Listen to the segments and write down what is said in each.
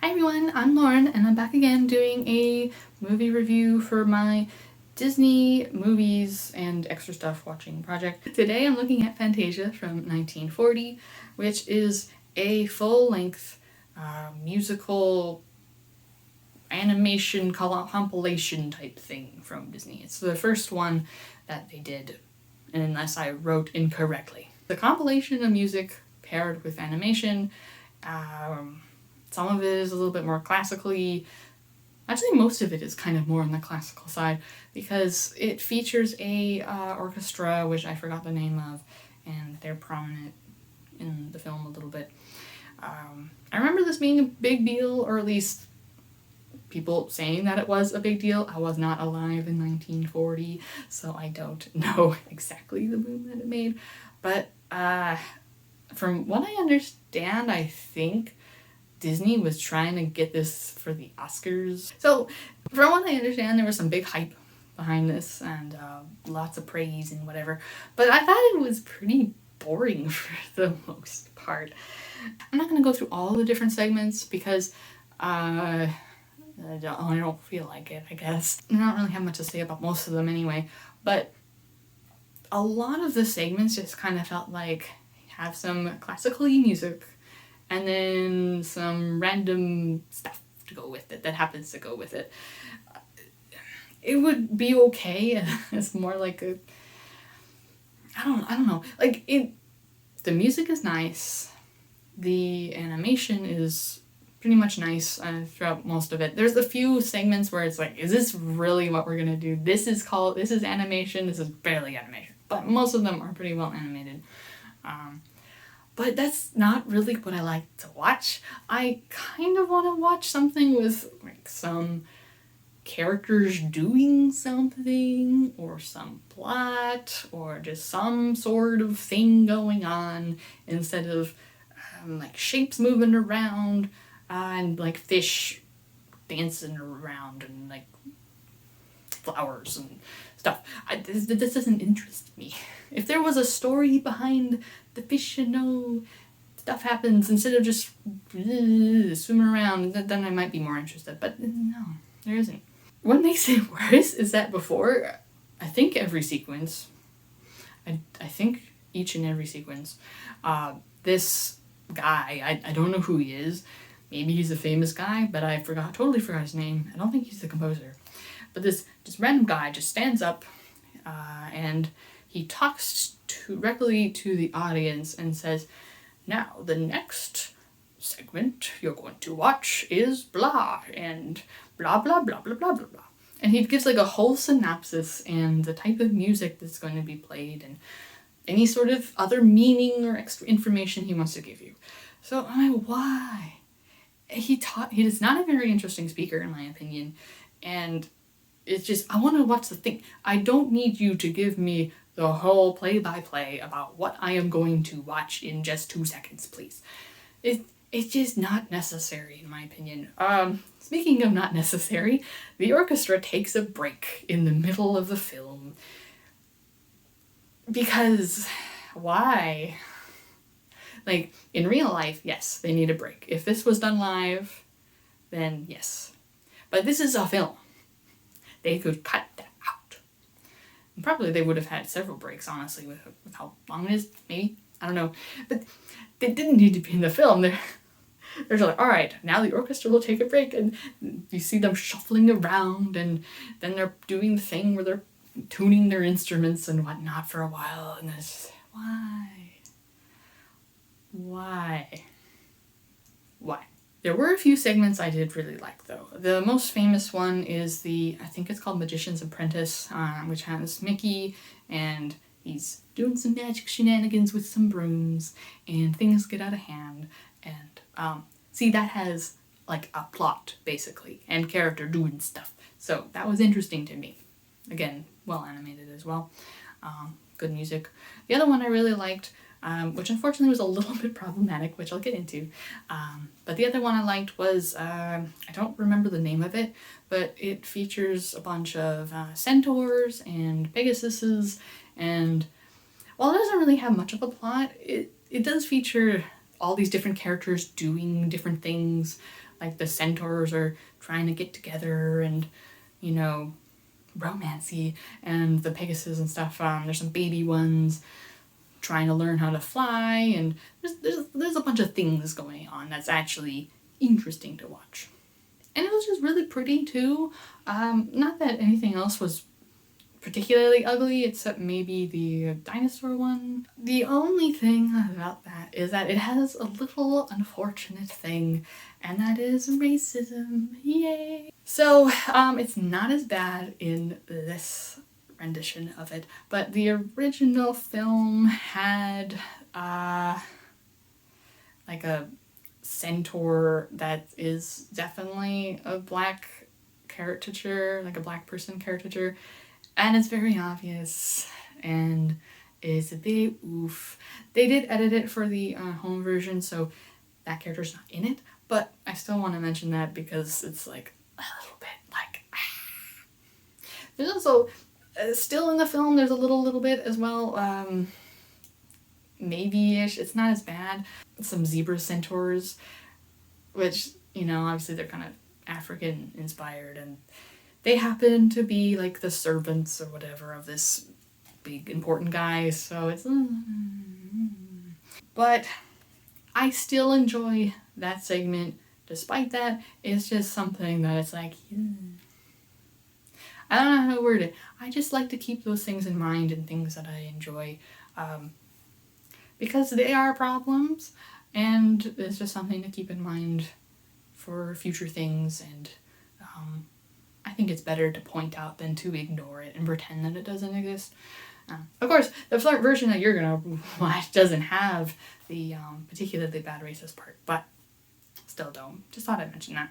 Hi everyone, I'm Lauren and I'm back again doing a movie review for my Disney movies and extra stuff watching project. Today I'm looking at Fantasia from 1940, which is a full-length musical animation compilation type thing from Disney. It's the first one that they did, unless I wrote incorrectly. The compilation of music paired with animation. Some of it is a little bit more classically. Actually, most of it is kind of more on the classical side because it features a orchestra, which I forgot the name of, and they're prominent in the film a little bit. I remember this being a big deal, or at least people saying that it was a big deal. I was not alive in 1940, so I don't know exactly the boom that it made. But from what I understand, I think Disney was trying to get this for the Oscars. So, from what I understand, there was some big hype behind this and lots of praise and whatever. But I thought it was pretty boring for the most part. I'm not going to go through all the different segments because I don't feel like it, I guess. I don't really have much to say about most of them anyway. But a lot of the segments just kind of felt like have some classical music and then some random stuff to go with it that happens to go with it. It would be okay. It's more like a I don't know. Like the music is nice. The animation is pretty much nice throughout most of it. There's a few segments where it's like, is this really what we're gonna do? This is animation. This is barely animation. But most of them are pretty well animated. But that's not really what I like to watch. I kind of want to watch something with like some characters doing something or some plot or just some sort of thing going on instead of like shapes moving around and like fish dancing around and like flowers and stuff. This doesn't interest me. If there was a story behind the fish and stuff happens instead of just swimming around, then I might be more interested. But no, there isn't. What makes it worse is that before, I think every sequence, I think each and every sequence, this guy, I don't know who he is. Maybe he's a famous guy, but I totally forgot his name. I don't think he's the composer. But this random guy just stands up and he talks directly to the audience and says, now the next segment you're going to watch is blah and blah blah blah blah blah blah blah. And he gives like a whole synopsis and the type of music that's going to be played and any sort of other meaning or extra information he wants to give you. So I'm like, why? He is not a very interesting speaker in my opinion, and it's just, I want to watch the thing. I don't need you to give me the whole play-by-play about what I am going to watch in just 2 seconds, please. It's just not necessary, in my opinion. Speaking of not necessary, the orchestra takes a break in the middle of the film. Because, why? Like, in real life, yes, they need a break. If this was done live, then yes. But this is a film. They could cut that out. And probably they would have had several breaks, honestly, with how long it is, maybe? I don't know. But they didn't need to be in the film. They're like, all right, now the orchestra will take a break, and you see them shuffling around, and then they're doing the thing where they're tuning their instruments and whatnot for a while, and it's just, why? There were a few segments I did really like, though. The most famous one is I think it's called Magician's Apprentice, which has Mickey, and he's doing some magic shenanigans with some brooms, and things get out of hand, and see, that has like a plot, basically, and character doing stuff. So that was interesting to me. Again, well animated as well. Good music. The other one I really liked, which unfortunately was a little bit problematic, which I'll get into. But the other one I liked was, I don't remember the name of it, but it features a bunch of centaurs and Pegasuses, and while it doesn't really have much of a plot, it does feature all these different characters doing different things. like the centaurs are trying to get together and, you know, romancy, and the Pegasus and stuff, there's some baby ones trying to learn how to fly, and there's a bunch of things going on that's actually interesting to watch. And it was just really pretty too. Not that anything else was particularly ugly, except maybe the dinosaur one. The only thing about that is that it has a little unfortunate thing, and that is racism. Yay! So, it's not as bad in this rendition of it, but the original film had, like a centaur that is definitely a black caricature, like a black person caricature, and it's very obvious, and it's a bit oof. They did edit it for the home version, so that character's not in it, but I still want to mention that because it's like a little bit like, There's also, still in the film, there's a little bit as well, maybe-ish, it's not as bad. Some zebra centaurs, which, you know, obviously they're kind of African inspired, and they happen to be like the servants or whatever of this big important guy, so it's... But I still enjoy that segment. Despite that, it's just something that it's like, I don't know how to word it. I just like to keep those things in mind and things that I enjoy, because they are problems, and it's just something to keep in mind for future things, and I think it's better to point out than to ignore it and pretend that it doesn't exist. Of course, the version that you're gonna watch doesn't have the particularly bad racist part, but still don't. Just thought I'd mention that.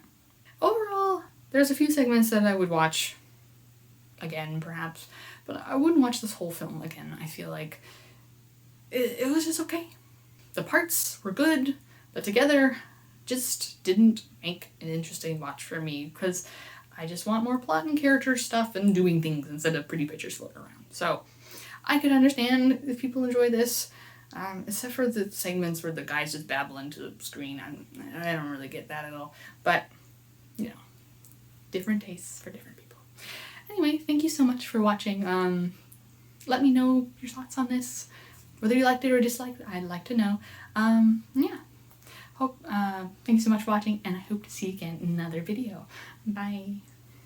Overall, there's a few segments that I would watch again, perhaps, but I wouldn't watch this whole film again. I feel like it was just okay. The parts were good, but together just didn't make an interesting watch for me, because I just want more plot and character stuff and doing things instead of pretty pictures floating around. So I could understand if people enjoy this, except for the segments where the guys just babble into the screen. I don't really get that at all. But, you know, different tastes for different people. Anyway, thank you so much for watching. Let me know your thoughts on this. Whether you liked it or disliked it, I'd like to know. Yeah. Thank you so much for watching, and I hope to see you again in another video. Bye.